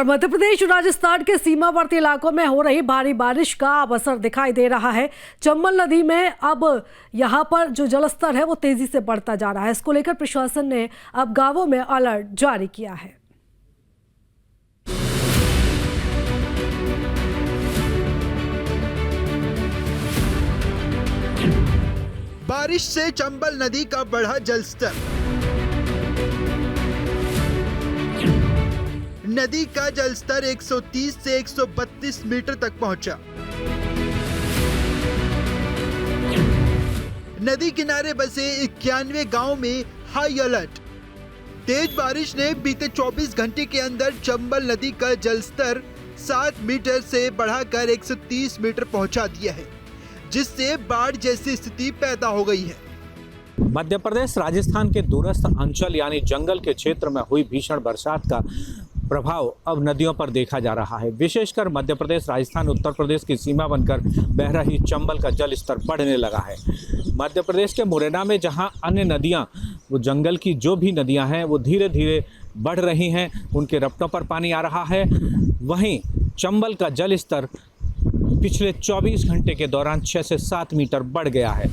और मध्य प्रदेश और राजस्थान के सीमावर्ती इलाकों में हो रही भारी बारिश का अब असर दिखाई दे रहा है। चंबल नदी में अब यहां पर जो जलस्तर है वो तेजी से बढ़ता जा रहा है। इसको लेकर प्रशासन ने अब गांवों में अलर्ट जारी किया है। बारिश से चंबल नदी का बढ़ा जलस्तर। नदी का जलस्तर 130 से 132 मीटर तक पहुंचा। नदी किनारे बसे 91 गांव में हाई अलर्ट। तेज बारिश ने बीते 24 घंटे के अंदर चंबल नदी का जलस्तर 7 मीटर से बढ़ाकर 130 मीटर पहुंचा दिया है, जिससे बाढ़ जैसी स्थिति पैदा हो गई है। मध्य प्रदेश राजस्थान के दूरस्थ अंचल यानी जंगल के क्षेत्र में हुई भीषण बरसात का प्रभाव अब नदियों पर देखा जा रहा है। विशेषकर मध्य प्रदेश, राजस्थान, उत्तर प्रदेश की सीमा बनकर बह रही चंबल का जल स्तर बढ़ने लगा है। मध्य प्रदेश के मुरैना में जहां अन्य नदियां, वो जंगल की जो भी नदियां हैं, वो धीरे धीरे बढ़ रही हैं, उनके रपटों पर पानी आ रहा है, वहीं चंबल का जल स्तर पिछले 24 घंटे के दौरान 6 से 7 मीटर बढ़ गया है।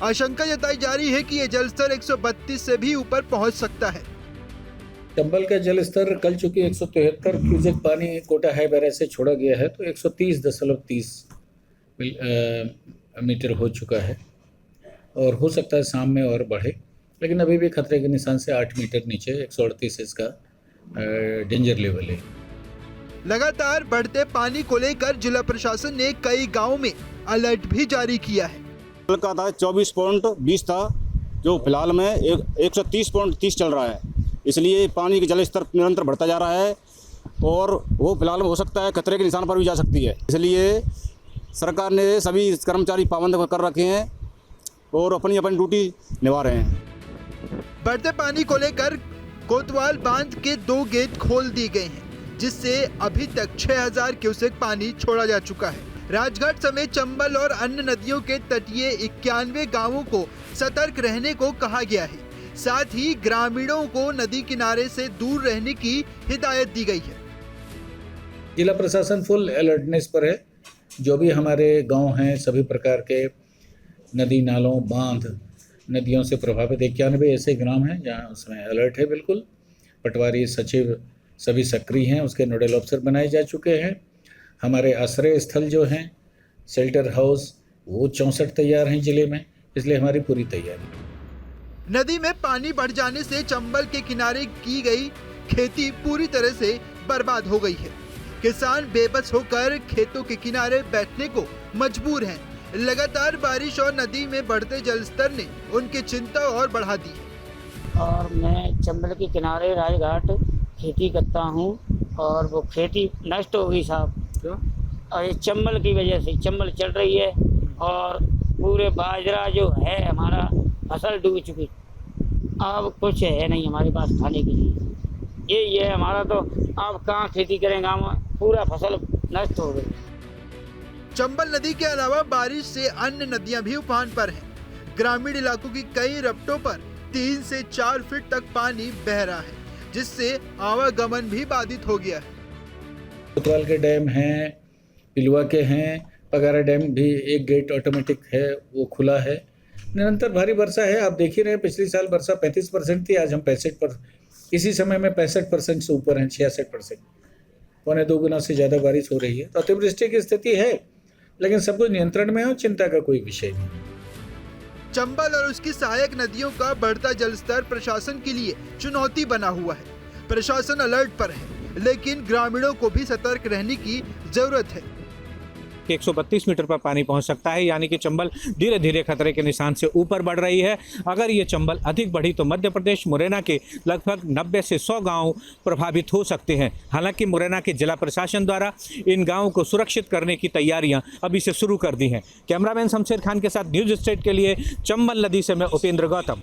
आशंका जताई जा रही है कि यह जलस्तर 132 से भी ऊपर पहुंच सकता है। चंबल का जल स्तर कल चूंकि 173 क्यूसेक पानी कोटा हाई बैरेज से छोड़ा गया है, तो 130.30 मीटर हो चुका है और हो सकता है शाम में और बढ़े, लेकिन अभी भी खतरे के निशान से 8 मीटर नीचे 138 इसका डेंजर लेवल है। लगातार बढ़ते पानी को लेकर जिला प्रशासन ने कई गांवों में अलर्ट भी जारी किया है। कल का था 24.20 था, जो फिलहाल में 130.30 चल रहा है। इसलिए पानी का जल स्तर निरंतर बढ़ता जा रहा है और वो फिलहाल में हो सकता है खतरे के निशान पर भी जा सकती है। इसलिए सरकार ने सभी कर्मचारी पाबंद कर रखे हैं और अपनी अपनी ड्यूटी निभा रहे हैं। बढ़ते पानी को लेकर कोतवाल बांध के 2 गेट खोल दिए गए हैं, जिससे अभी तक 6000 क्यूसेक पानी छोड़ा जा चुका है। राजघाट समेत चंबल और अन्य नदियों के तटीय 91 गांवों को सतर्क रहने को कहा गया है। साथ ही ग्रामीणों को नदी किनारे से दूर रहने की हिदायत दी गई है। जिला प्रशासन फुल अलर्टनेस पर है। जो भी हमारे गांव हैं, सभी प्रकार के नदी नालों, बांध, नदियों से प्रभावित 91 ऐसे ग्राम हैं जहां उसमें अलर्ट है। बिल्कुल पटवारी, सचिव सभी सक्रिय हैं, उसके नोडल ऑफिसर बनाए जा चुके हैं। हमारे आश्रय स्थल जो हैं, शेल्टर हाउस, वो 64 तैयार हैं जिले में, इसलिए हमारी पूरी तैयारी। नदी में पानी बढ़ जाने से चंबल के किनारे की गई खेती पूरी तरह से बर्बाद हो गई है। किसान बेबस होकर खेतों के किनारे बैठने को मजबूर हैं। लगातार बारिश और नदी में बढ़ते जलस्तर ने उनकी चिंता और बढ़ा दी है। और मैं चंबल के किनारे राजघाट खेती करता हूँ और वो खेती नष्ट हो गई साहब। क्यों? और ये चंबल की वजह से चंबल चल रही है और पूरे बाजरा जो है हमारा फसल डूब चुकी। अब कुछ है नहीं हमारे पास खाने के लिए। ये है हमारा, तो अब कहाँ खेती करेंगे हम, पूरा फसल नष्ट हो गई। चंबल नदी के अलावा बारिश से अन्य नदियां भी उफान पर हैं। ग्रामीण इलाकों की कई रपटों पर 3 से 4 फीट तक पानी बह रहा है, जिससे आवागमन भी बाधित हो गया है। कोतवाल के डैम हैं, पिलुआ के हैं, पगारा डैम भी एक गेट ऑटोमेटिक है, वो खुला है। निरंतर भारी वर्षा है। आप देख ही रहे हैं, पिछले साल वर्षा 35% थी, आज हम 65%, इसी समय में 65% से ऊपर हैं, 66%, 1.25 गुना से ज़्यादा बारिश हो रही है। तो अतिवृष्टि की स्थिति है, लेकिन सब कुछ नियंत्रण में है और चिंता का कोई विषय नहीं। चंबल और उसकी सहायक नदियों का बढ़ता जलस्तर प्रशासन के लिए चुनौती बना हुआ है। प्रशासन अलर्ट पर है, लेकिन ग्रामीणों को भी सतर्क रहने की जरूरत है। 132 मीटर पर पानी पहुंच सकता है, यानी कि चंबल धीरे धीरे खतरे के निशान से ऊपर बढ़ रही है। अगर ये चंबल अधिक बढ़ी तो मध्य प्रदेश मुरैना के लगभग 90 से 100 गांव प्रभावित हो सकते हैं। हालांकि मुरैना के जिला प्रशासन द्वारा इन गांवों को सुरक्षित करने की तैयारियां अभी से शुरू कर दी हैं। कैमरामैन शमशेर खान के साथ न्यूज स्टेट के लिए चंबल नदी से मैं उपेंद्र गौतम।